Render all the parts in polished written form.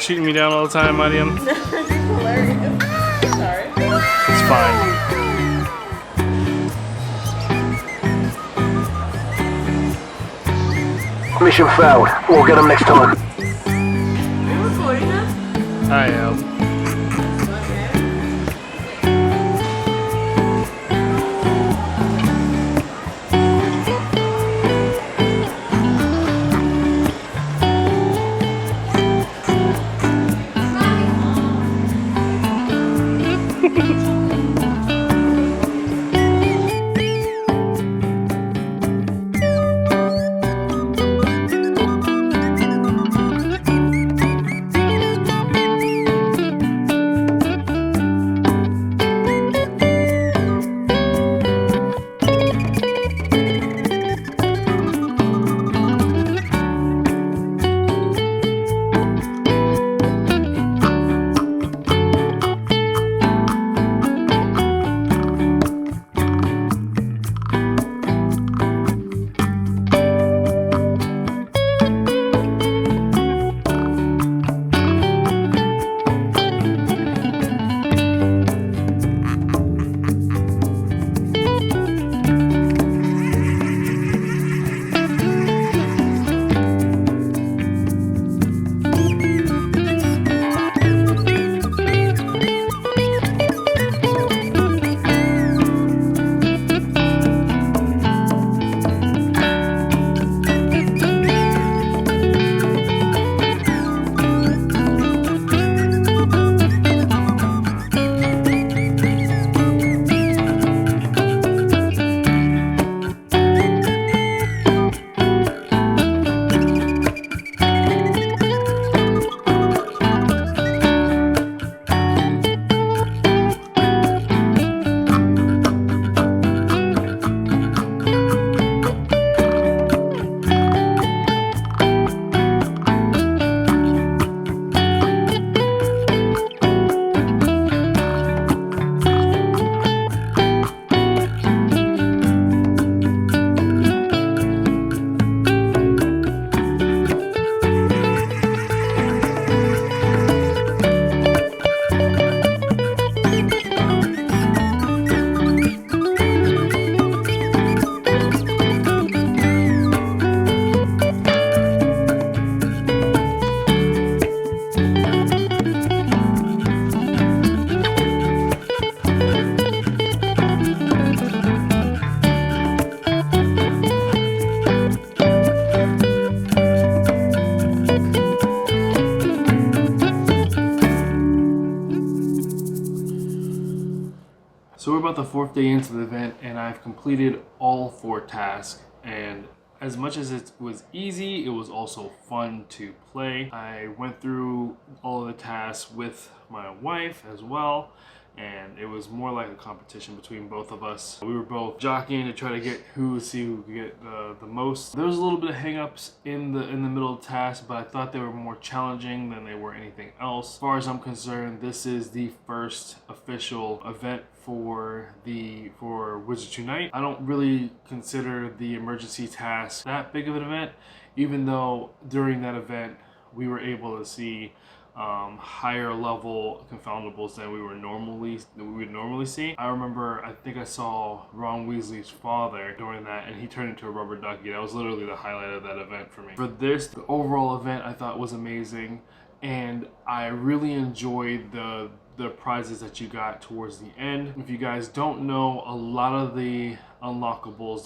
shooting me down all the time, Mariam? Hilarious. Sorry. It's fine. Mission failed. We'll get them next time. Are you recording us? I am. So we're about the 4th day into the event, and I've completed all 4 tasks. And as much as it was easy, it was also fun to play. I went through all of the tasks with my wife as well, and it was more like a competition between both of us. We were both jockeying to try to get who could get the most. There was a little bit of hang-ups in the middle of the task, but I thought they were more challenging than they were anything else. As far as I'm concerned, this is the first official event for wizardsunite. I don't really consider the emergency task that big of an event, even though during that event we were able to see higher level confoundables than we would normally see. I remember, I think I saw Ron Weasley's father during that, and he turned into a rubber ducky. That was literally the highlight of that event for me. For this, the overall event I thought was amazing, and I really enjoyed the prizes that you got towards the end. If you guys don't know, a lot of the unlockables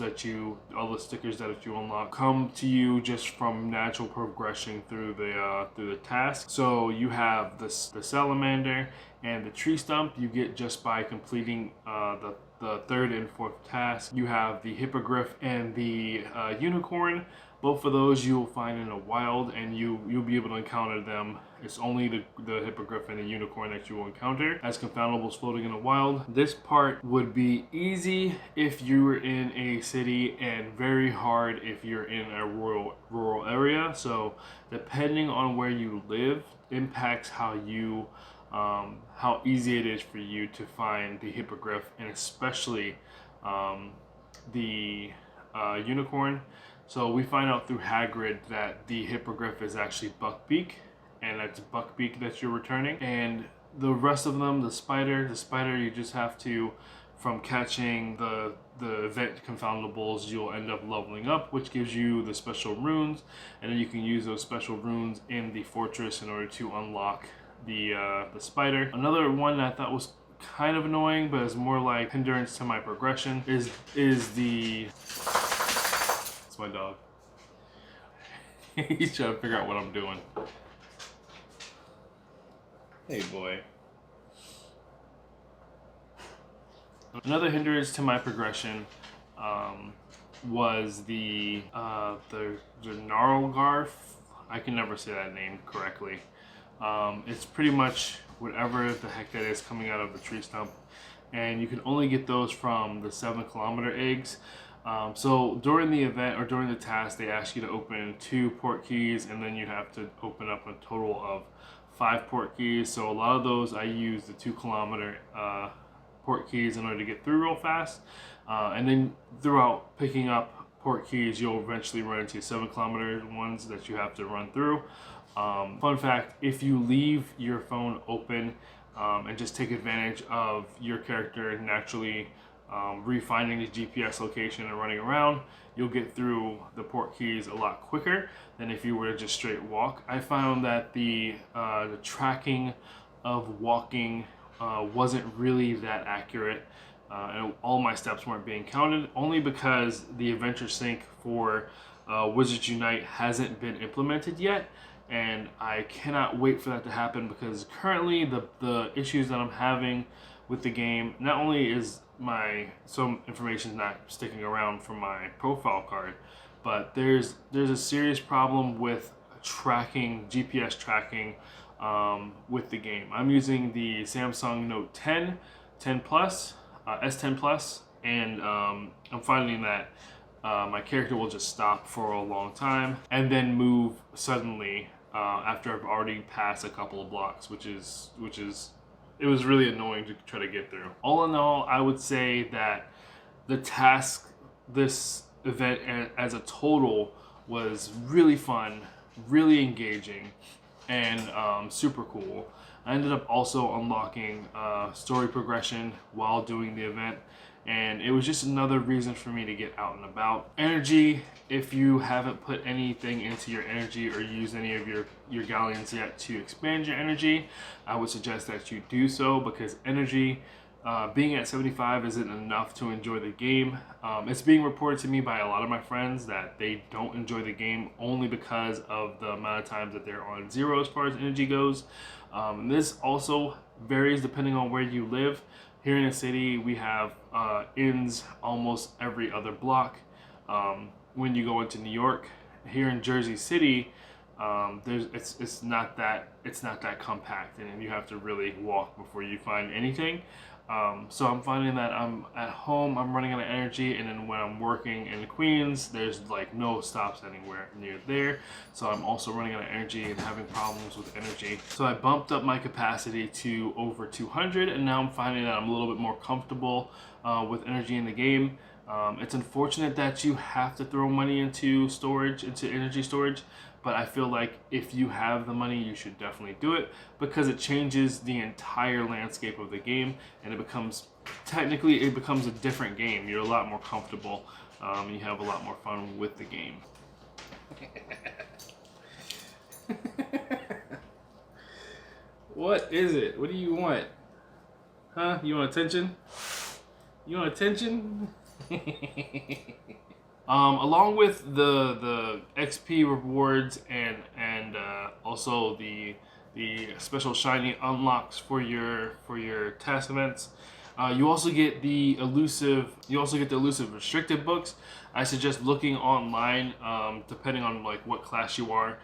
all the stickers that you unlock come to you just from natural progression through the task. So you have the salamander and the tree stump you get just by completing the 3rd and 4th task. You have the hippogriff and the unicorn. Both of those you'll find in the wild, and you'll be able to encounter them. It's only the hippogriff and the unicorn that you will encounter as confoundables floating in the wild. This part would be easy if you were in a city, and very hard if you're in a rural area. So depending on where you live impacts how easy it is for you to find the hippogriff, and especially the unicorn. So we find out through Hagrid that the hippogriff is actually Buckbeak, and that's Buckbeak that you're returning. And the rest of them, the spider you just have to, from catching the event confoundables, you'll end up leveling up, which gives you the special runes, and then you can use those special runes in the fortress in order to unlock the spider. Another one that I thought was kind of annoying, but is more like hindrance to my progression, is the... It's my dog. He's trying to figure out what I'm doing. Hey boy. Another hindrance to my progression was the Gnarlgarf. I can never say that name correctly. It's pretty much whatever the heck that is coming out of the tree stump, and you can only get those from the 7-kilometer eggs. So during the event or during the task, they ask you to open 2 port keys, and then you have to open up a total of 5 port keys. So a lot of those I use the 2-kilometer port keys in order to get through real fast, and then throughout picking up port keys, you'll eventually run into 7-kilometer ones that you have to run through. Fun fact, if you leave your phone open and just take advantage of your character naturally refinding the GPS location and running around, you'll get through the port keys a lot quicker than if you were to just straight walk. I found that the tracking of walking wasn't really that accurate, and all my steps weren't being counted, only because the adventure sync for wizardsunite hasn't been implemented yet, and I cannot wait for that to happen, because currently the issues that I'm having with the game, not only is some information not sticking around from my profile card, but there's a serious problem with tracking, GPS tracking with the game. I'm using the Samsung Note 10, 10 Plus, S10 Plus, and I'm finding that my character will just stop for a long time and then move suddenly after I've already passed a couple of blocks, which is it was really annoying to try to get through. All in all, I would say that the task, this event as a total, was really fun, really engaging, and super cool. I ended up also unlocking story progression while doing the event, and it was just another reason for me to get out and about. Energy, if you haven't put anything into your energy or used any of your galleons yet to expand your energy, I would suggest that you do so, because energy, being at 75 isn't enough to enjoy the game. It's being reported to me by a lot of my friends that they don't enjoy the game only because of the amount of times that they're on 0 as far as energy goes. This also varies depending on where you live. Here in the city, we have inns almost every other block. When you go into New York, here in Jersey City, it's not that compact, and you have to really walk before you find anything. So I'm finding that I'm at home, I'm running out of energy, and then when I'm working in Queens, there's like no stops anywhere near there. So I'm also running out of energy and having problems with energy. So I bumped up my capacity to over 200, and now I'm finding that I'm a little bit more comfortable with energy in the game. It's unfortunate that you have to throw money into storage, into energy storage, but I feel like if you have the money, you should definitely do it, because it changes the entire landscape of the game, and it becomes a different game. You're a lot more comfortable. You have a lot more fun with the game. What is it? What do you want? Huh? You want attention? You want attention? Along with the XP rewards and also the special shiny unlocks for your task events, you also get the elusive restricted books. I suggest looking online, depending on like what class you are,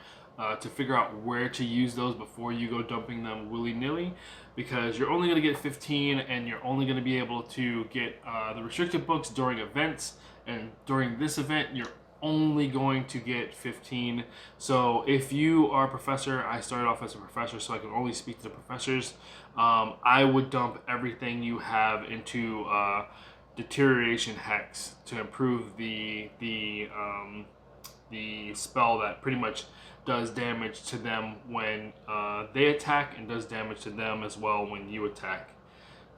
to figure out where to use those before you go dumping them willy-nilly, because you're only going to get 15, and you're only going to be able to get the restricted books during events. And during this event, you're only going to get 15. So if you are a professor, I started off as a professor, so I can only speak to the professors. I would dump everything you have into deterioration hex to improve the the spell that pretty much does damage to them when they attack, and does damage to them as well when you attack.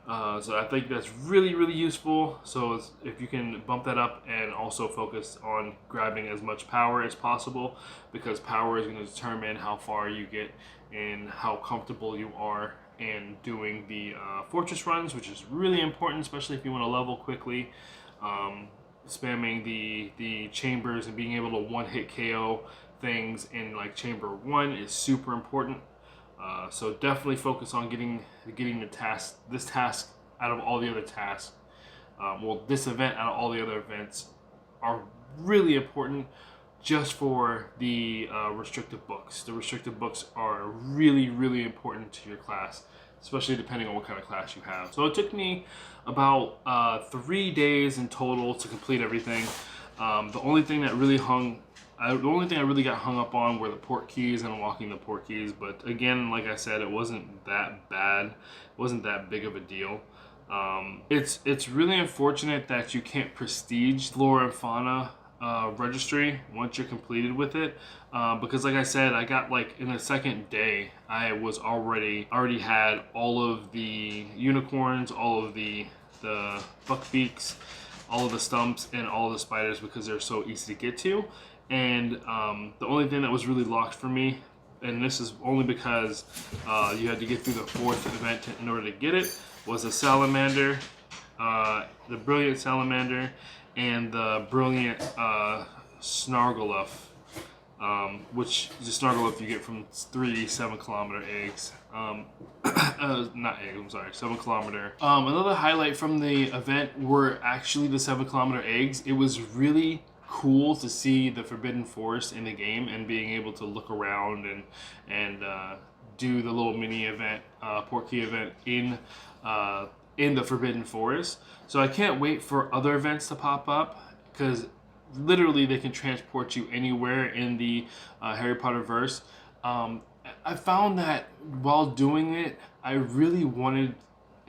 So I think that's really, really useful. So if you can bump that up and also focus on grabbing as much power as possible, because power is going to determine how far you get and how comfortable you are in doing the fortress runs, which is really important, especially if you want to level quickly. Spamming the chambers and being able to one-hit KO things in like chamber 1 is super important. So definitely focus on getting this task out of all the other tasks. This event out of all the other events are really important just for the restricted books. The restricted books are really, really important to your class, especially depending on what kind of class you have. So it took me about 3 days in total to complete everything. The only thing I really got hung up on were the port keys and unlocking the port keys. But again, like I said, it wasn't that bad. It wasn't that big of a deal. It's really unfortunate that you can't prestige Flora and Fauna registry once you're completed with it, because like I said, I got like in the second day I was already had all of the unicorns, all of the buckbeaks, all of the stumps, and all of the spiders, because they're so easy to get to. And the only thing that was really locked for me, and this is only because you had to get through the 4th event in order to get it, was a salamander, the brilliant salamander, and the brilliant snargaluff, which is a snargaluff you get from 3 7-kilometer eggs. Not eggs, I'm sorry, 7-kilometer. Another highlight from the event were actually the 7-kilometer eggs. It was really cool to see the Forbidden Forest in the game and being able to look around and do the little mini event, port key event in the Forbidden Forest. So I can't wait for other events to pop up, because literally they can transport you anywhere in the Harry Potter verse. I found that while doing it, I really wanted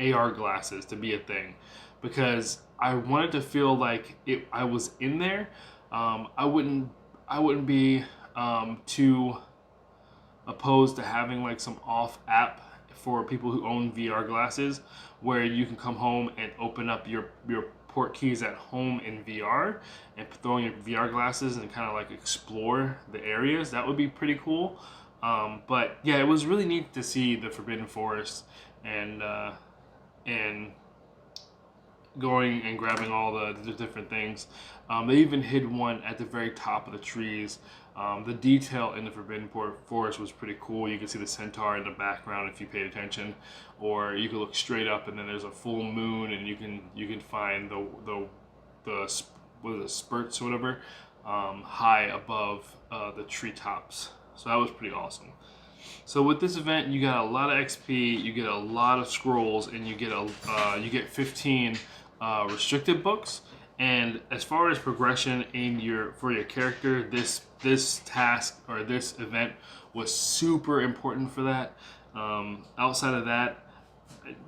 AR glasses to be a thing, because I wanted to feel like I was in there. I wouldn't be too opposed to having like some off app for people who own VR glasses, where you can come home and open up your port keys at home in VR and throw on your VR glasses and kind of like explore the areas. That would be pretty cool. But yeah, it was really neat to see the Forbidden Forest and going and grabbing all the different things. They even hid one at the very top of the trees. The detail in the Forbidden Forest was pretty cool. You can see the centaur in the background if you paid attention, or you can look straight up and then there's a full moon, and you can find the spurts or whatever high above the treetops. So that was pretty awesome. So with this event, you got a lot of XP, you get a lot of scrolls, and you get 15 restricted books. And as far as progression for your character, this task or this event was super important for that. Outside of that,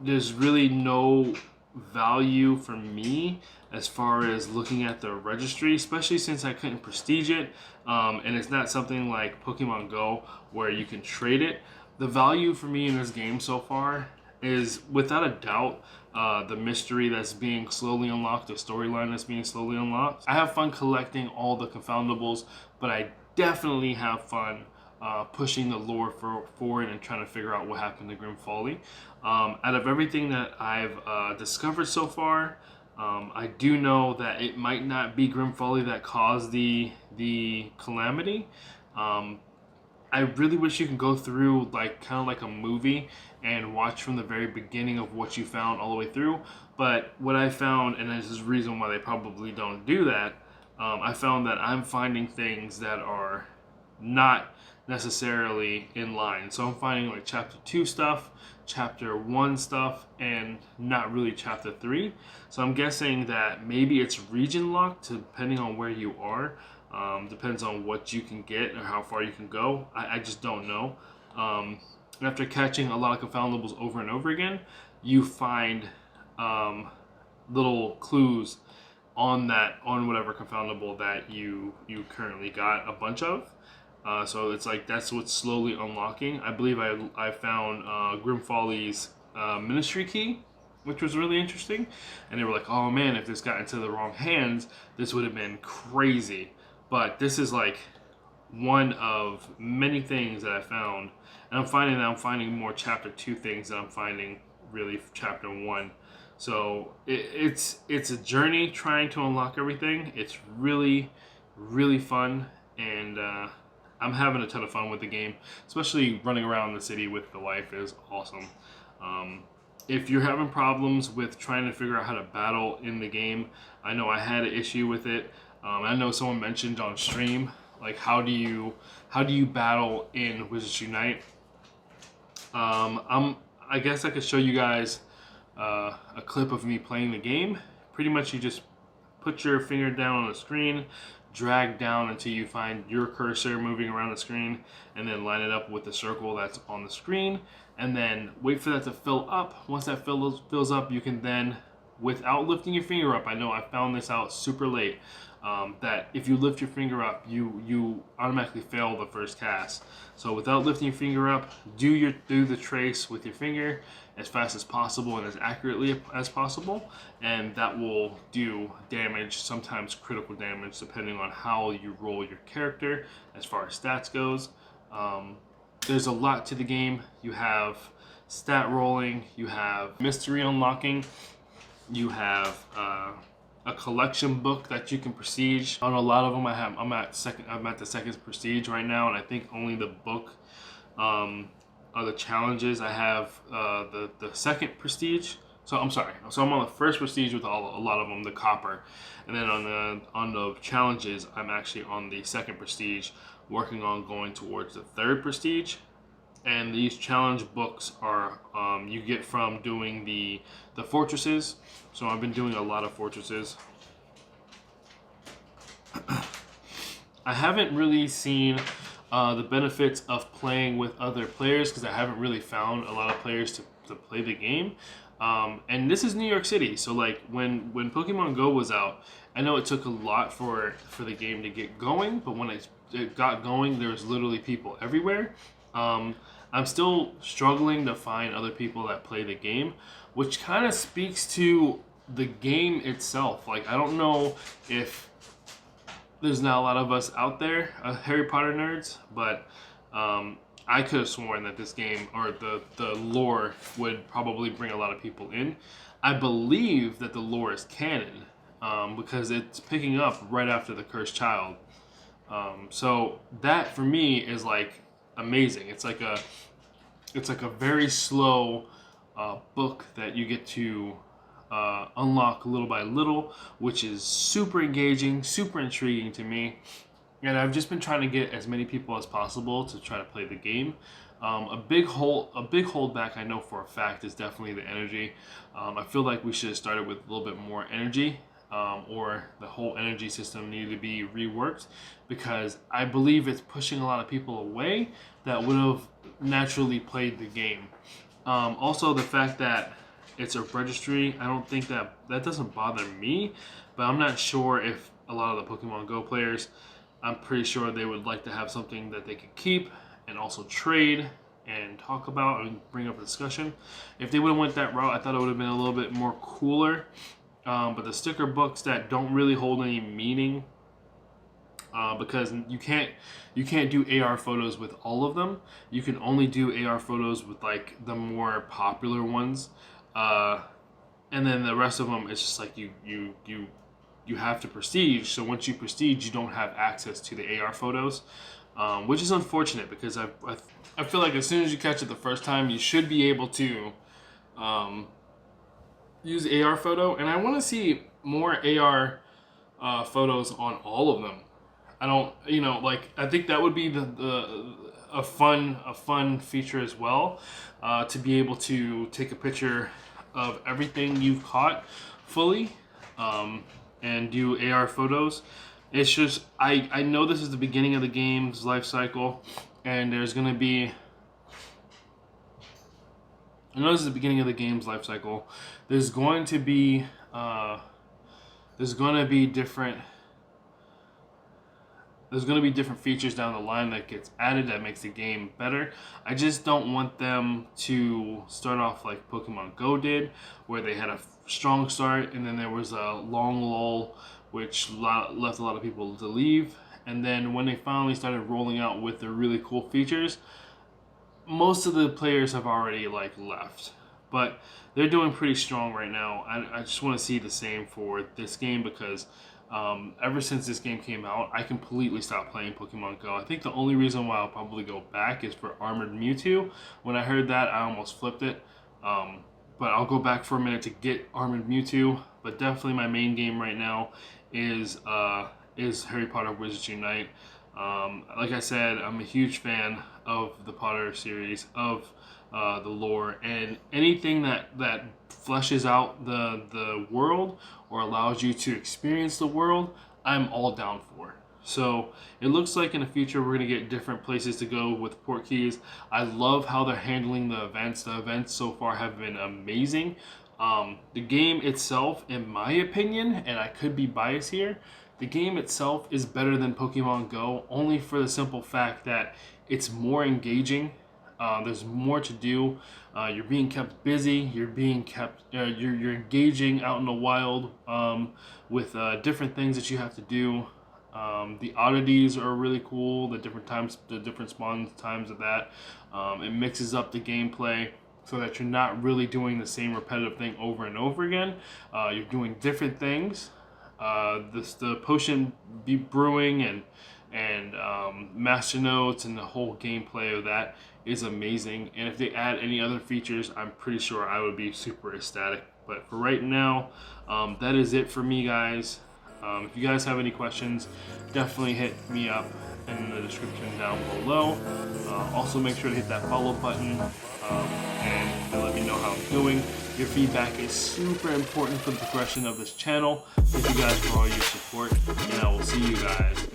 there's really no value for me as far as looking at the registry, especially since I couldn't prestige it, and it's not something like Pokemon Go where you can trade it. The value for me in this game so far is without a doubt the mystery that's being slowly unlocked, the storyline that's being slowly unlocked. I have fun collecting all the confoundables, but I definitely have fun pushing the lore forward and trying to figure out what happened to Grim Folly. Out of everything that I've discovered so far, I do know that it might not be Grim Folly that caused the calamity. I really wish you could go through kind of like a movie and watch from the very beginning of what you found all the way through. But what I found, and this is the reason why they probably don't do that, I found that I'm finding things that are not necessarily in line. So I'm finding like chapter 2 stuff, chapter 1 stuff, and not really chapter 3. So I'm guessing that maybe it's region locked depending on where you are. Depends on what you can get or how far you can go. I just don't know. After catching a lot of confoundables over and over again, you find little clues on whatever confoundable that you currently got a bunch of. So it's like that's what's slowly unlocking. I believe I found Grim Folly's ministry key, which was really interesting. And they were like, oh man, if this got into the wrong hands, this would have been crazy. But this is like one of many things that I found. And I'm finding more chapter 2 things than I'm finding really chapter 1. So it's a journey trying to unlock everything. It's really, really fun. And I'm having a ton of fun with the game, especially running around the city with the wife is awesome. If you're having problems with trying to figure out how to battle in the game, I know I had an issue with it. I know someone mentioned on stream, like how do you battle in Wizardsunite? I guess I could show you guys a clip of me playing the game. Pretty much you just put your finger down on the screen, drag down until you find your cursor moving around the screen, and then line it up with the circle that's on the screen, and then wait for that to fill up. Once that fills up, you can then, without lifting your finger up, I know I found this out super late, that if you lift your finger up, you automatically fail the first cast. So without lifting your finger up, do the trace with your finger as fast as possible and as accurately as possible, and that will do damage, sometimes critical damage, depending on how you roll your character as far as stats goes. There's a lot to the game. You have stat rolling, you have mystery unlocking, you have a collection book that you can prestige. On a lot of them, I'm at the second prestige right now, and I think only the book are the challenges. I have the second prestige. So I'm sorry. So I'm on the first prestige with a lot of them, the copper, and then on the challenges, I'm actually on the second prestige, working on going towards the third prestige. And these challenge books are you get from doing the fortresses. So I've been doing a lot of fortresses. I haven't really seen the benefits of playing with other players because I haven't really found a lot of players to play the game. And this is New York City, so like when Pokemon Go was out, I know it took a lot for the game to get going, but when it got going, there was literally people everywhere. I'm still struggling to find other people that play the game, which kind of speaks to the game itself. Like, I don't know if there's not a lot of us out there, Harry Potter nerds, but I could have sworn that this game, or the lore, would probably bring a lot of people in. I believe that the lore is canon, because it's picking up right after the Cursed Child. So that for me is like amazing. It's like a very slow book that you get to unlock little by little, which is super engaging, super intriguing to me. And I've just been trying to get as many people as possible to try to play the game. A big holdback, I know for a fact, is definitely the energy. I feel like we should have started with a little bit more energy, or the whole energy system needed to be reworked, because I believe it's pushing a lot of people away that would have naturally played the game. Also, the fact that it's a registry, I don't think that doesn't bother me, but I'm not sure if a lot of the Pokemon Go players, I'm pretty sure they would like to have something that they could keep and also trade and talk about and bring up a discussion. If they would have went that route, I thought it would have been a little bit more cooler. But the sticker books that don't really hold any meaning, because you can't do AR photos with all of them. You can only do AR photos with like the more popular ones, and then the rest of them, it's just like you have to prestige. So once you prestige, you don't have access to the AR photos, which is unfortunate, because I feel like as soon as you catch it the first time, you should be able to use AR photo. And I want to see more AR photos on all of them. I don't, like, I think that would be a fun feature as well, to be able to take a picture of everything you've caught fully, and do AR photos. It's just, I know this is the beginning of the game's life cycle, and there's going to be, I know this is the beginning of the game's life cycle. There's going to be there's gonna be different features down the line that gets added that makes the game better. I just don't want them to start off like Pokemon Go did, where they had a strong start and then there was a long lull, which left a lot of people to leave. And then when they finally started rolling out with the really cool features, most of the players have already like left. But they're doing pretty strong right now. I just want to see the same for this game because ever since this game came out, I completely stopped playing Pokemon Go. I think the only reason why I'll probably go back is for Armored Mewtwo. When I heard that, I almost flipped it. But I'll go back for a minute to get Armored Mewtwo. But definitely my main game right now is Harry Potter Wizards Unite. Like I said, I'm a huge fan of the Potter series, of the lore, and anything that fleshes out the world or allows you to experience the world, I'm all down for. So it looks like in the future we're going to get different places to go with port keys. I love how they're handling the events. The events so far have been amazing. The game itself, in my opinion, and I could be biased here, the game itself is better than Pokemon Go, only for the simple fact that it's more engaging. There's more to do. You're being kept busy. You're being kept. You're engaging out in the wild with different things that you have to do. The oddities are really cool. The different times, the different spawn times of that. It mixes up the gameplay so that you're not really doing the same repetitive thing over and over again. You're doing different things. The potion brewing and master notes and the whole gameplay of that is amazing. And if they add any other features, I'm pretty sure I would be super ecstatic. But for right now, that is it for me, guys. If you guys have any questions, definitely hit me up in the description down below. Also make sure to hit that follow button and let me know how I'm doing. Your feedback is super important for the progression of this channel. Thank you guys for all your support, and I will see you guys